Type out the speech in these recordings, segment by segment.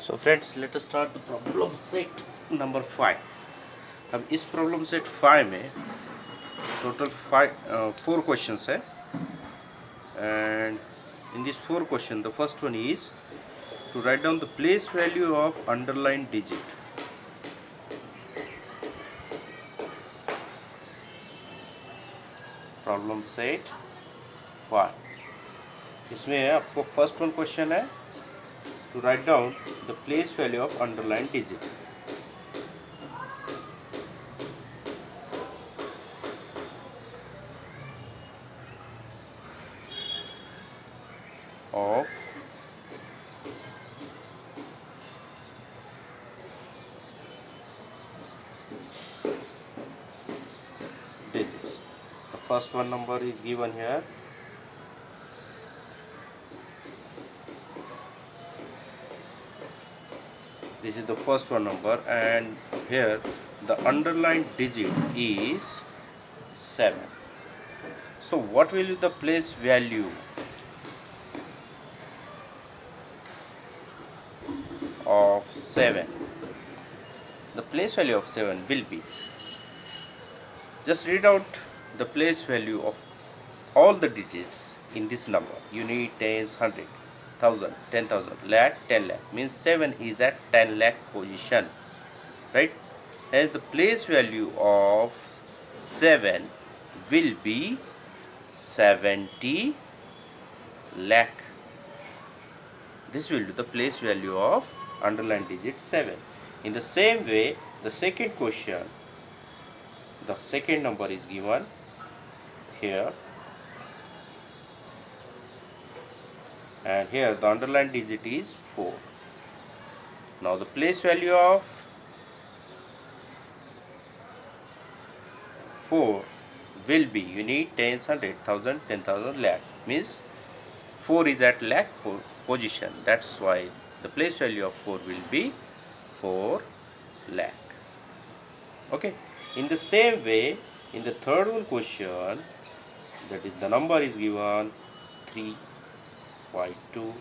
So friends, let us start the problem set number 5. अब इस problem set 5 में total 4 questions है and in these 4 questions the first one is to write down the place value of underlined digit. Problem set 5 इसमें आपको first one question है to write down the place value of underlined digit. Of digits. The first one number is given here. This is the first one number, and here the underlined digit is 7. So what will be the place value of 7? The place value of 7 will be, just read out the place value of all the digits in this number: unit, tens, hundred, thousand, 10,000, lakh, 10 lakh. Means 7 is at 10 lakh position, right? Hence the place value of 7 will be 70 lakh. This will be the place value of underlined digit 7. In the same way, the second question, the second number is given here, and here the underlined digit is 4. Now the place value of 4 will be unit, tens, hundred, thousand, 10,000, lakh. Means 4 is at lakh position. That's why the place value of 4 will be 4 lakh. Okay. In the same way, in the third one question, that is the number is given 3, 5, 2,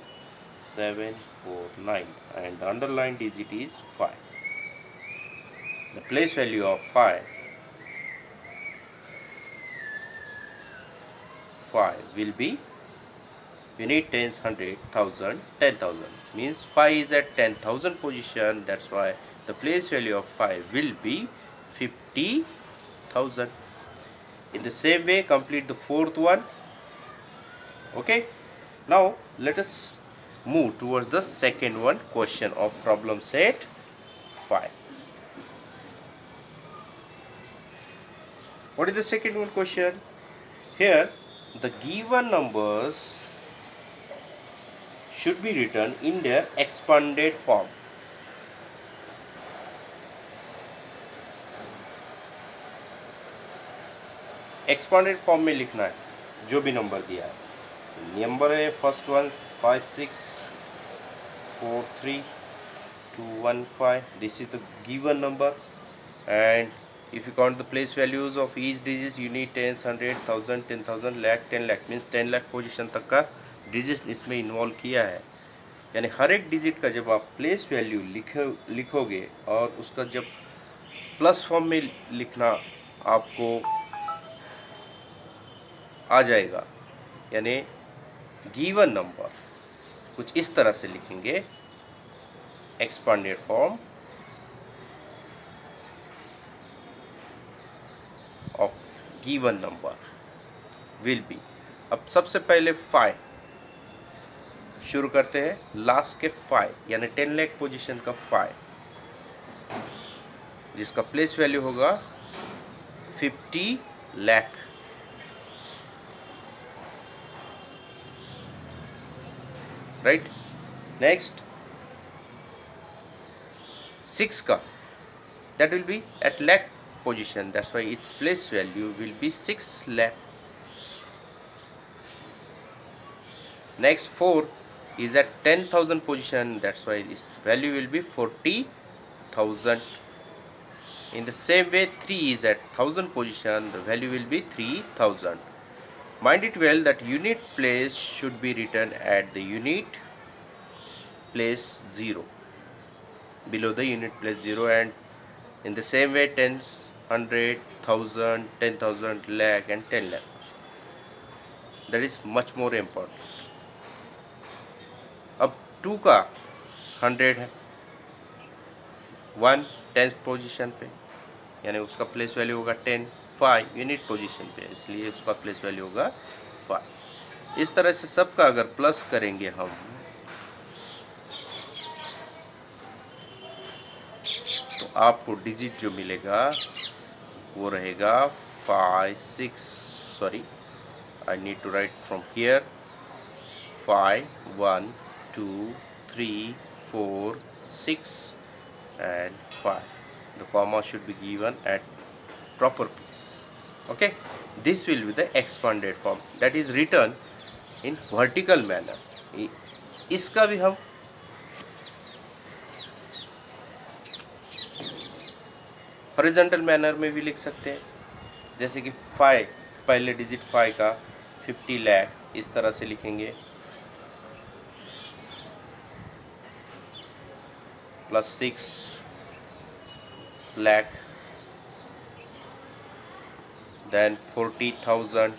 7, 4, 9, and the underlined digit is 5. The place value of 5 will be unit, tens, hundred, thousand, 10,000. Means 5 is at 10,000 position. That's why the place value of 5 will be 50,000. In the same way, complete the fourth one. Okay. Now let us move towards the second one question of problem set 5. What is the second one question? Here the given numbers should be written in their expanded form. Expanded form में लिखना है जो भी number दिया है. Number है first one 5, 6, 4, 3, 2, 1, 5. This is the given number, and if you count the place values of each digit, unit, tens, hundred, thousand, 10,000, lakh, 10 lakh. means 10 lakh position तक का डिजिट इसमें इन्वॉल्व किया है. यानी हर एक डिजिट का जब आप प्लेस वैल्यू लिखोगे और उसका जब प्लस फॉर्म में लिखना आपको आ जाएगा, यानी गिवन नंबर कुछ इस तरह से लिखेंगे, expanded form of given number will be. अब सबसे पहले 5 शुरू करते हैं, लास्ट के 5 यानी 10 लाख पोजीशन का 5, जिसका प्लेस वैल्यू होगा 50 लाख. राइट. नेक्स्ट 6 का, that will be at lakh position. That's why its place value will be 6 lakh. Next 4 is at 10,000 position. That's why its value will be 40,000. In the same way, 3 is at 1000 position. The value will be 3,000. Mind it well that unit place should be written at the unit place 0. below the unit place 0, and in the same way tens, 100, 1000, 10,000, lakh and 10 lakh. That is much more important. अब 2 का 100 है, 1 10th position पे, यानी उसका place value होगा 10, 5 unit position पे, इसलिए उसका प्लेस वैल्यू होगा 5। इस तरह से सबका अगर प्लस करेंगे हम, तो आपको डिजिट जो मिलेगा वो रहेगा 5 6, sorry I need to write from here, 5 1 2 3 4 6 and 5. The comma should be given at proper place. Okay, this will be the expanded form that is written in vertical manner. इसका भी हम हॉरिजॉन्टल मैनर में भी लिख सकते हैं, जैसे कि 5, पहले डिजिट 5 का 50 लाख, इस तरह से लिखेंगे, plus 6 lakh, then 40,000,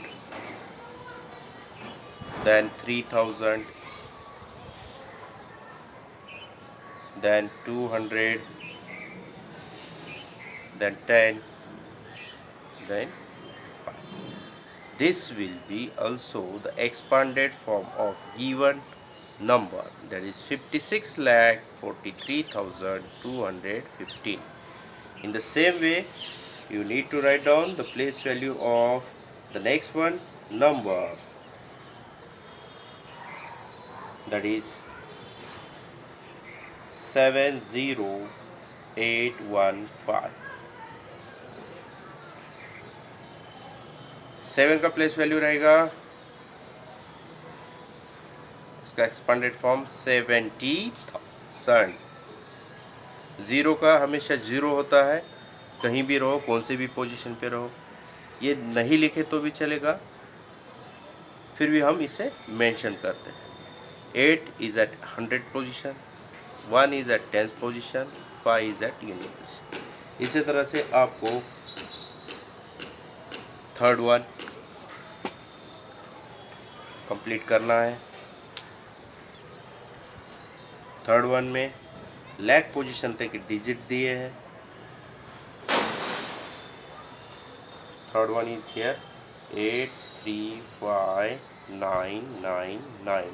then 3,000, then 200, then 10, then 5. This will be also the expanded form of given number, that is 56,43,215. In the same way, you need to write down the place value of the next one number, that is 70815. 7 का place value रहेगा, इसका expanded form 70,000। 0 का हमेशा 0 होता है, कहीं भी रहो, कौन से भी पोजीशन पे रहो, ये नहीं लिखे तो भी चलेगा, फिर भी हम इसे मेंशन करते हैं। 8 is at 100 position, 1 is at 10th position, 5 is at unit position. इसी तरह से आपको थर्ड वन कंप्लीट करना है। थर्ड वन में लैक पोजीशन तक डिजिट दिए हैं। Third one is here 835999।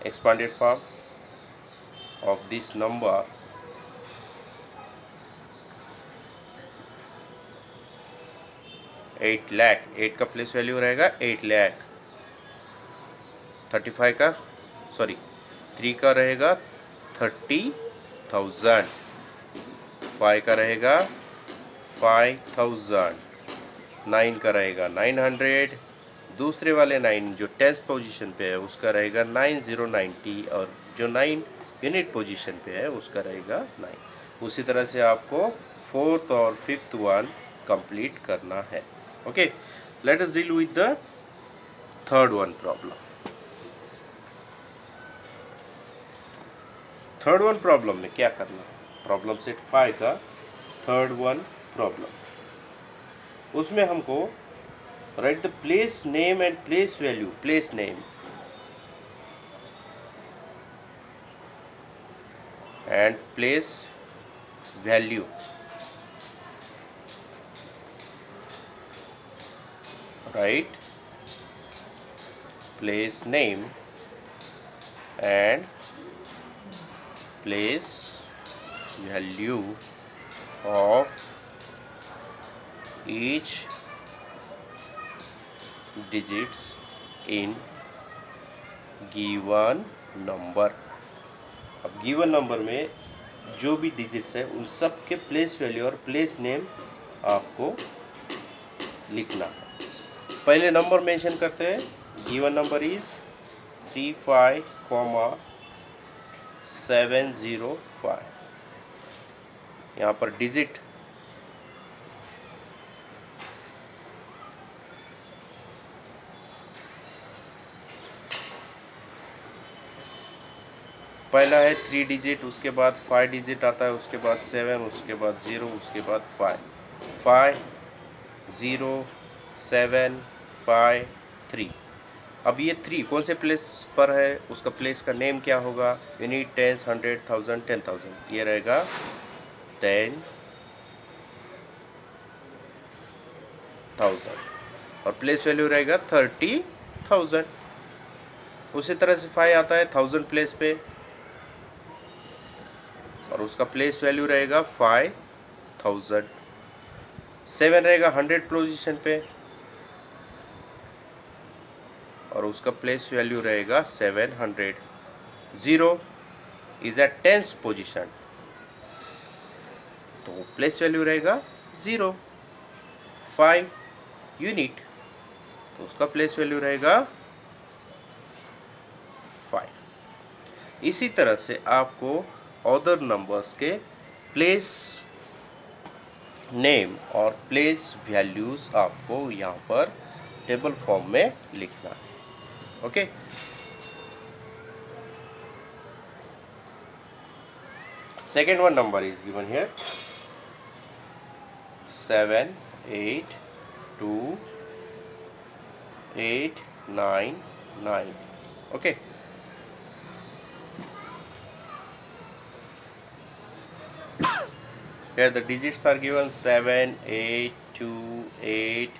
expanded form of this number eight lakh, 8 का प्लेस वैल्यू रहेगा 8 लाख, 35 का, सॉरी 3 का रहेगा 30,000, 5 का रहेगा 5,000, 9 का रहेगा 900, दूसरे वाले 9 जो 10th पोजीशन पे है उसका रहेगा 9090, और जो 9 यूनिट पोजीशन पे है उसका रहेगा 9। उसी तरह से आपको 4th और 5th वन कंप्लीट करना है। Okay, let us deal with the third one problem. Third one problem में क्या करना है, प्रॉब्लम सेट 5 का थर्ड वन प्रॉब्लम, उसमें हमको write the place name and place value, place name and place value, write place name and place value of each digits in given number। अब given number में जो भी digits है उन सब के प्लेस वैल्यू और प्लेस नेम आपको लिखना है। पहले नंबर मेंशन करते हैं, गिवन नंबर इज 35,705। यहाँ पर डिजिट पहला है 3 डिजिट, उसके बाद 5 डिजिट आता है, उसके बाद 7, उसके बाद 0, उसके बाद 5, 5 0 7 5 3। अब ये 3 कौन से प्लेस पर है, उसका प्लेस का नेम क्या होगा? Unit, tens, 100, 1000, 10,000। ये रहेगा 10,000 और प्लेस वैल्यू रहेगा 30,000। उसी तरह से 5 आता है 1000 प्लेस पे और उसका प्लेस वैल्यू रहेगा 5,000। 7 रहेगा 100 पोजीशन पे और उसका प्लेस वैल्यू रहेगा 700। 0 इज एट 10th पोजीशन, तो प्लेस वैल्यू रहेगा 0। 5 यूनिट, तो उसका प्लेस वैल्यू रहेगा 5। इसी तरह से आपको अदर नंबर्स के प्लेस नेम और प्लेस वैल्यूज आपको यहाँ पर टेबल फॉर्म में लिखना है। Okay, second one number is given here 7 8 2 8 9 9. Okay, here the digits are given 7 8 2 8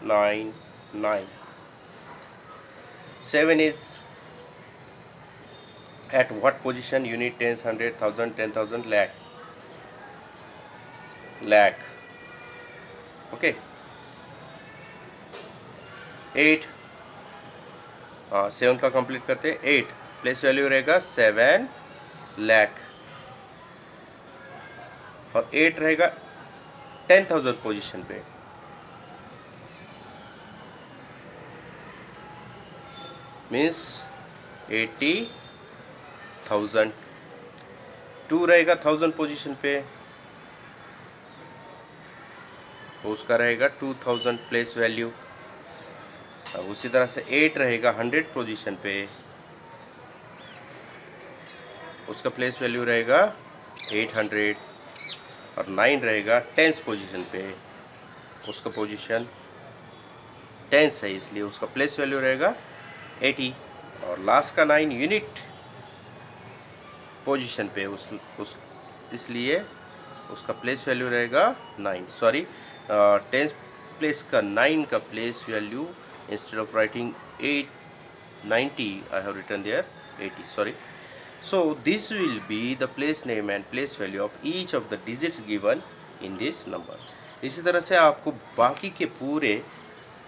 9 9. 7 is at what position? Unit, tens, 100, 1000, 10,000, lakh. Lakh. Okay. 8 7 का कंप्लीट करते हैं। 8 प्लेस वैल्यू रहेगा 7 लाख और 8 रहेगा 10,000 पोजीशन पे, मीन्स 80,000। 2 रहेगा 1000 पोजीशन पे, तो उसका रहेगा 2000 प्लेस वैल्यू। अब उसी तरह से 8 रहेगा 100 पोजीशन पे, उसका प्लेस वैल्यू रहेगा 800 और 9 रहेगा 10th पोजीशन पे, उसका पोजीशन 10th है इसलिए उसका प्लेस वैल्यू रहेगा 80 और लास्ट का 9 यूनिट पोजीशन पे उस इसलिए उसका प्लेस वैल्यू रहेगा 9। सॉरी, 10th प्लेस का 9 का place value instead of writing 890 I have written there 80, sorry. So this will be the place name and place value of each of the digits given in this number. इसी तरह से आपको बाकी के पूरे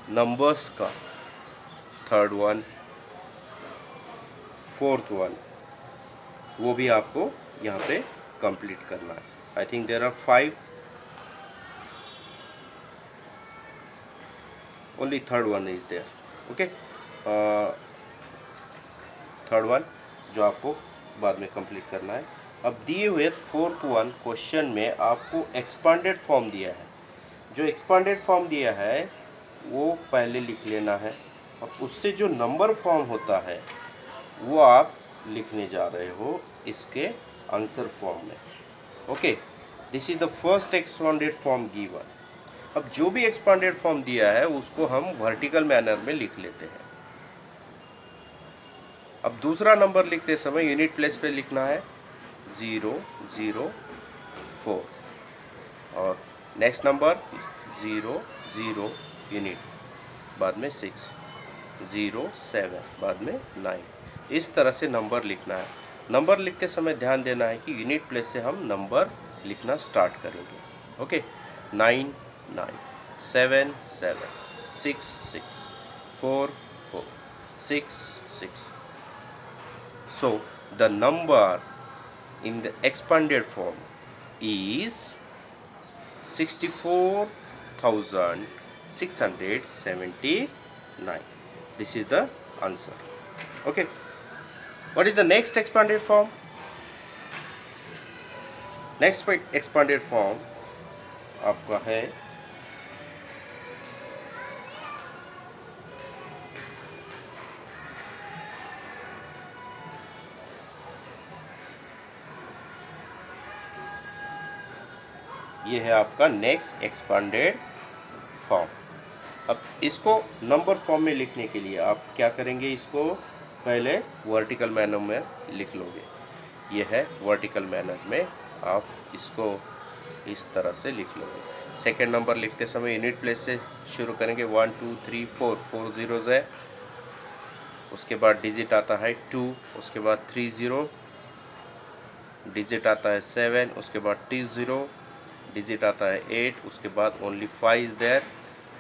numbers का थर्ड वन, फोर्थ वन, वो भी आपको यहाँ पे कंप्लीट करना है। I think there are 5, only third one is there. Okay, third one जो आपको बाद में कंप्लीट करना है। अब दिए हुए फोर्थ वन क्वेश्चन में आपको एक्सपांडेड फॉर्म दिया है। जो एक्सपांडेड फॉर्म दिया है वो पहले लिख लेना है और उससे जो नंबर फॉर्म होता है वो आप लिखने जा रहे हो इसके आंसर फॉर्म में। Okay, this is the first expanded form given. अब जो भी एक्सपांडेड फॉर्म दिया है उसको हम वर्टिकल मैनर में लिख लेते हैं। अब दूसरा नंबर लिखते समय यूनिट प्लेस पे लिखना है 004 और नेक्स्ट नंबर 0 यूनिट, बाद में 6 0 7, बाद में 9। इस तरह से नंबर लिखना है। नंबर लिखते समय ध्यान देना है कि यूनिट प्लेस से हम नंबर लिखना स्टार्ट करेंगे। Okay, 9 9 7 7 6 6 4 4 6 6। So the number in the expanded form is 64,679. This is the answer. Okay, what is the next expanded form? Next expanded form आपका है 1 ये है आपका नेक्स्ट एक्सपांडेड फॉर्म। अब इसको नंबर फॉर्म में लिखने के लिए आप क्या करेंगे, इसको पहले वर्टिकल मैनर में लिख लोगे। ये है वर्टिकल मैनर में, आप इसको इस तरह से लिख लोगे। सेकेंड नंबर लिखते समय यूनिट प्लेस से शुरू करेंगे, 1 2 3 4, 4 जीरोज़ है। उसके बाद डिजिट आता है 2, उसके बाद 3 ज़ीरो, डिजिट आता है 7, उसके बाद 2 ज़ीरो, डिजिट आता है 8, उसके बाद only 5 is there.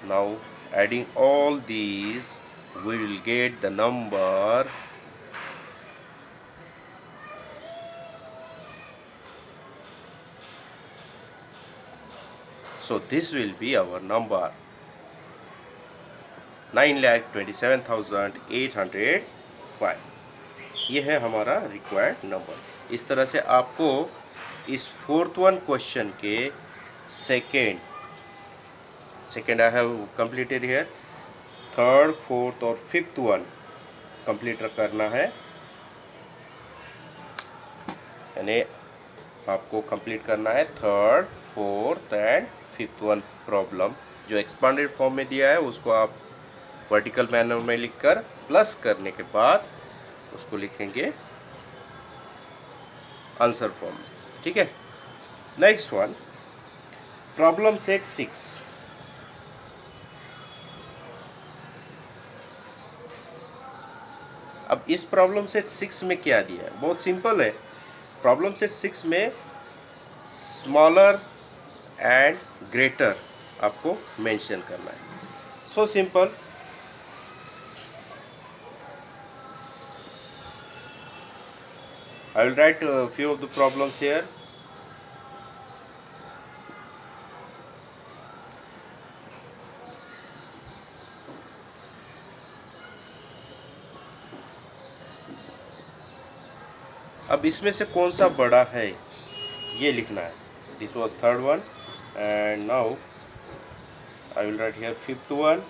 Now adding all these we will get the number so this will be our number 9,27,805। ये है हमारा रिक्वायर्ड नंबर। इस तरह से आपको इस फोर्थ वन क्वेश्चन के second I have completed here, third fourth और फिफ्थ वन कंप्लीट करना है। यानी आपको कंप्लीट करना है third fourth and fifth one problem. जो एक्सपांडेड फॉर्म में दिया है उसको आप वर्टिकल मैनर में लिखकर प्लस करने के बाद उसको लिखेंगे आंसर फॉर्म में। ठीक है। Next one, problem set 6। अब इस प्रॉब्लम सेट 6 में क्या दिया है, बहुत सिंपल है। प्रॉब्लम सेट 6 में स्मॉलर एंड ग्रेटर आपको मेंशन करना है। So simple, I will write a few of the problems here. अब इसमें से कौन सा बड़ा है ये लिखना है। This was third one and now I will write here fifth one.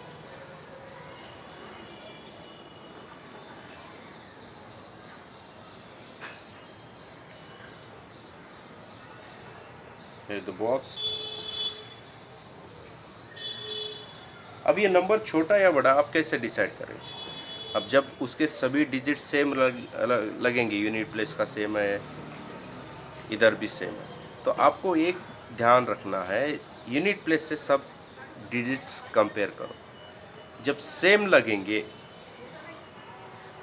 Here the box. अब ये नंबर छोटा या बड़ा आप कैसे डिसाइड करें। अब जब उसके सभी डिजिट सेम लगेंगे, यूनिट प्लेस का सेम है, इधर भी सेम है, तो आपको एक ध्यान रखना है, यूनिट प्लेस से सब डिजिट्स कंपेयर करो। जब सेम लगेंगे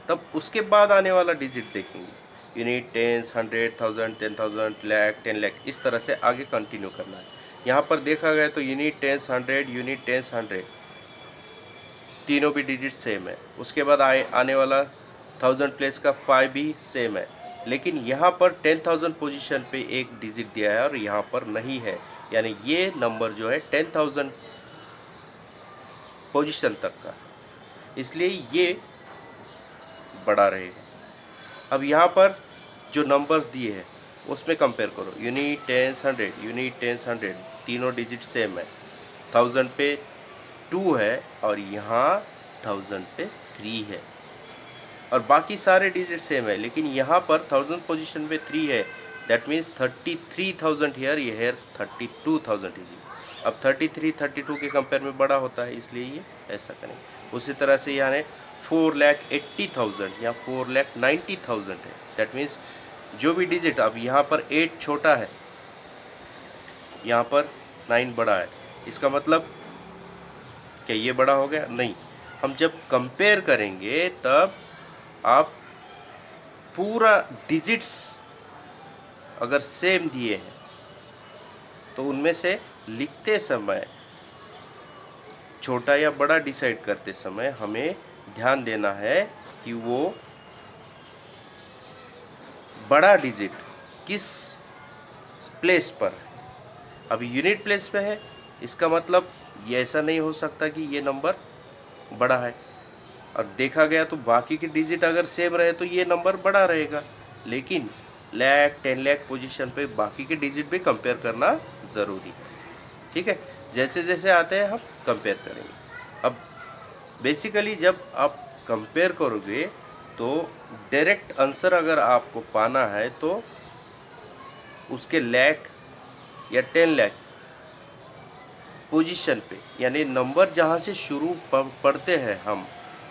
तब उसके बाद आने वाला डिजिट देखेंगे। यूनिट, टेंस, 100, 1000, 10,000, लाख, 10 लाख, इस तरह से आगे कंटिन्यू करना है। यहाँ पर देखा गया तो यूनिट, टेंस, 100, यूनिट, टेंस, 100, तीनों भी डिजिट सेम है। उसके बाद आने वाला 1000 प्लेस का 5 भी सेम है, लेकिन यहाँ पर 10,000 पोजीशन पे एक डिजिट दिया है और यहाँ पर नहीं है, यानी ये नंबर जो है 10,000 पोजीशन तक का, इसलिए ये बड़ा रहेगा। अब यहाँ पर जो नंबर्स दिए हैं उसमें कंपेयर करो, यूनिट, टेंस, 100, यूनिट, टेंस, 100, तीनों डिजिट सेम है। 1000 पे 2 है और यहाँ 1000 पे 3 है, और बाकी सारे डिजिट सेम है, लेकिन यहाँ पर 1000 पोजीशन पे 3 है। दैट मीन्स 33,000 हियर, ये है 32,000 डिजिट। अब 33 32 के कंपेयर में बड़ा होता है, इसलिए ये ऐसा करेंगे। उसी तरह से यहाँ 4,80,000 या 4,90,000 है। दैट मीन्स जो भी डिजिट, अब यहाँ पर 8 छोटा है, यहाँ पर 9 बड़ा है, इसका मतलब क्या ये बड़ा हो गया? नहीं। हम जब कंपेयर करेंगे तब आप पूरा डिजिट्स अगर सेम दिए हैं तो उनमें से लिखते समय, छोटा या बड़ा डिसाइड करते समय हमें ध्यान देना है कि वो बड़ा डिजिट किस प्लेस पर है। अभी यूनिट प्लेस पे है, इसका मतलब ये ऐसा नहीं हो सकता कि ये नंबर बड़ा है, और देखा गया तो बाकी के डिजिट अगर सेम रहे तो ये नंबर बड़ा रहेगा, लेकिन लाख, 10 लाख पोजीशन पे बाकी के डिजिट भी कंपेयर करना ज़रूरी है। ठीक है, जैसे जैसे आते हैं हम कंपेयर करेंगे। अब बेसिकली जब आप कंपेयर करोगे तो डायरेक्ट आंसर अगर आपको पाना है तो उसके लाख या 10 लाख पोजीशन पे, यानी नंबर जहाँ से शुरू पढ़ते हैं हम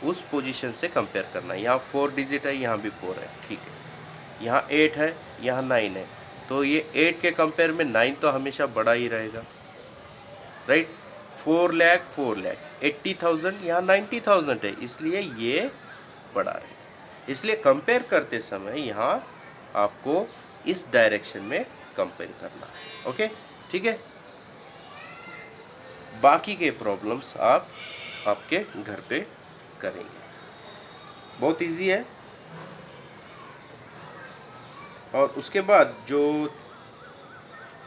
उस पोजीशन से कंपेयर करना है। यहाँ 4 डिजिट है, यहाँ भी 4 है, ठीक है। यहाँ 8 है, यहाँ 9 है, तो ये 8 के कंपेयर में 9 तो हमेशा बड़ा ही रहेगा, राइट। 4 लाख 4 लाख 80,000, यहाँ 90,000 है, इसलिए ये बड़ा है। इसलिए कंपेयर करते समय यहाँ आपको इस डायरेक्शन में कंपेयर करना है। ओके, ठीक है। बाकी के प्रॉब्लम्स आप आपके घर पे करेंगे, बहुत इजी है। और उसके बाद जो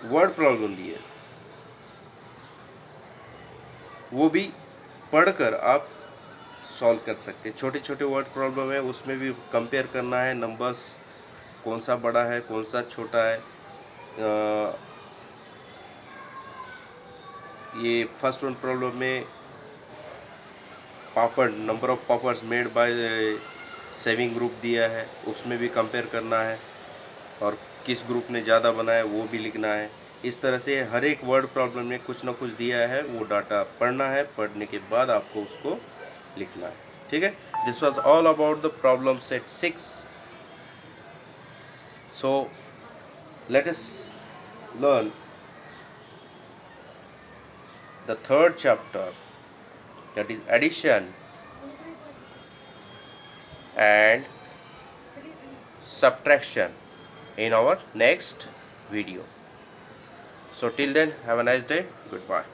वर्ड प्रॉब्लम दी है वो भी पढ़कर आप सॉल्व कर सकते हैं। छोटे छोटे वर्ड प्रॉब्लम है, उसमें भी कंपेयर करना है नंबर्स, कौन सा बड़ा है कौन सा छोटा है। ये फर्स्ट वन प्रॉब्लम में papad, number of papads made by saving group दिया है, उसमें भी कंपेयर करना है, और किस ग्रुप ने ज़्यादा बनाया वो भी लिखना है। इस तरह से हर एक वर्ड प्रॉब्लम में कुछ ना कुछ दिया है, वो डाटा पढ़ना है, पढ़ने के बाद आपको उसको लिखना है, ठीक है। This was all about the problem set 6। So let us learn the third chapter, that is addition and subtraction, in our next video. So till then, have a nice day. Goodbye.